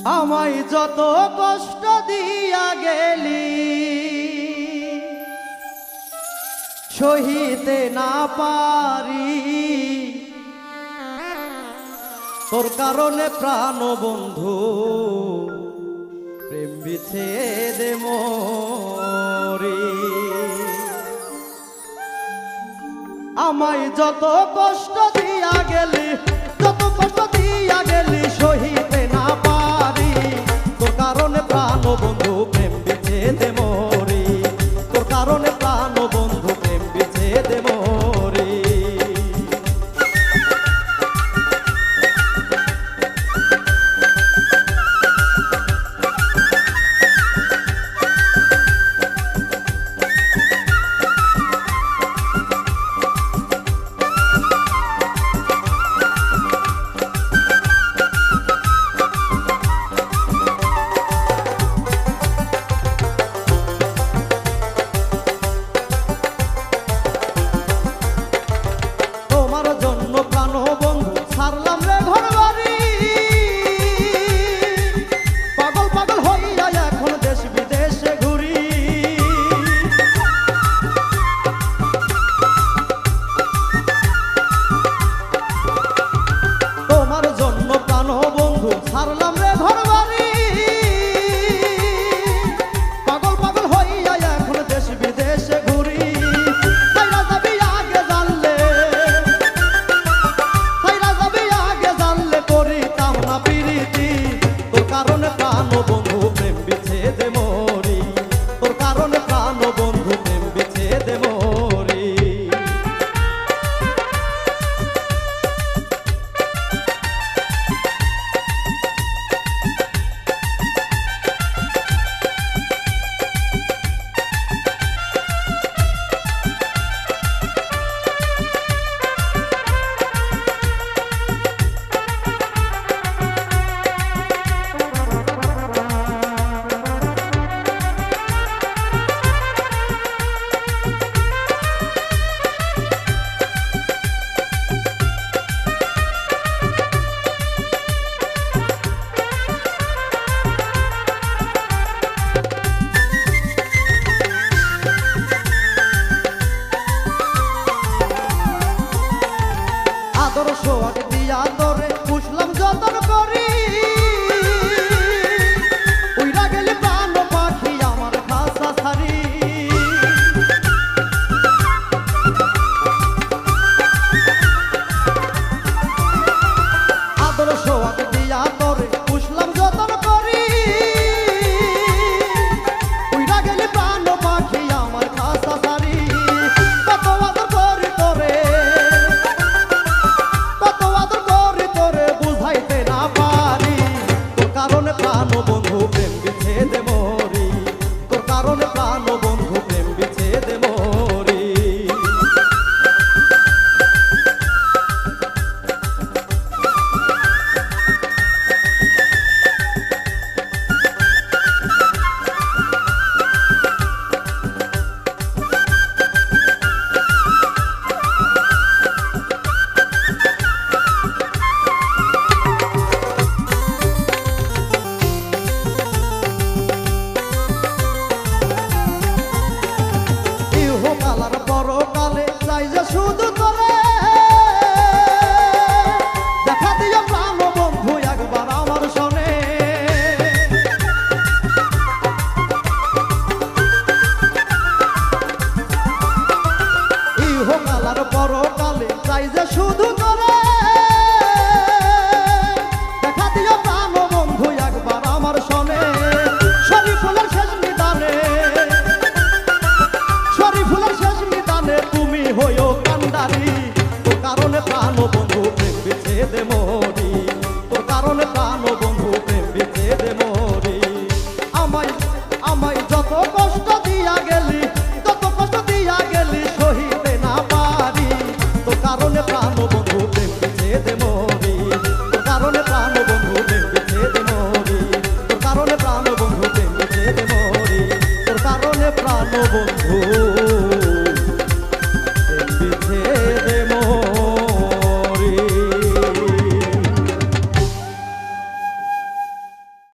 আমায় যত কষ্ট দিয়া গেলি সহিতে না পারি, তোর কারণে প্রাণ বন্ধু প্রেম বিচ্ছেদে মরি। আমায় যত কষ্ট দিয়া গেলি, যত কষ্ট দিয়া গেলি সহিতে না পারি, তোর কারণে প্রাণ বন্ধু প্রেম বিচ্ছেদে মরি, তোর কারণে প্রাণ বন্ধু প্রেম বিচ্ছেদে মরি। সোহাগ দিয়া তোরে পুষলাম যতন করি, উইরা গেলি প্রাণ পাখি আমার খাসা ছাড়ি। আদর সোহাগ দিয়া তোরে পুষলাম যতন করি, উইরা গেলি প্রাণ পাখি আমার খাসা ছাড়ি। কত আদর করি তোরে, প্রাণ বন্ধু প্রেম বিচ্ছেদে মরি, তোর কারণে প্রাণ বন্ধু প্রেম বিচ্ছেদে মরি। শুধু তোরে দেখা দিয়া প্রাণ বন্ধু একবার আমার শোনে, ইহকালার পরকালে চাই যে শুধু তোরে দেখা দিয়া প্রাণ বন্ধু একবার আমার শোনে। শরীফুলের শেষ নিদানে, শরীফুলের শেষ নিদানে তুমি হইও কান্ডারি, তোর কারণে প্রাণ বন্ধু প্রেম বিচ্ছেদে মরি, তোর কারণে প্রাণ বন্ধু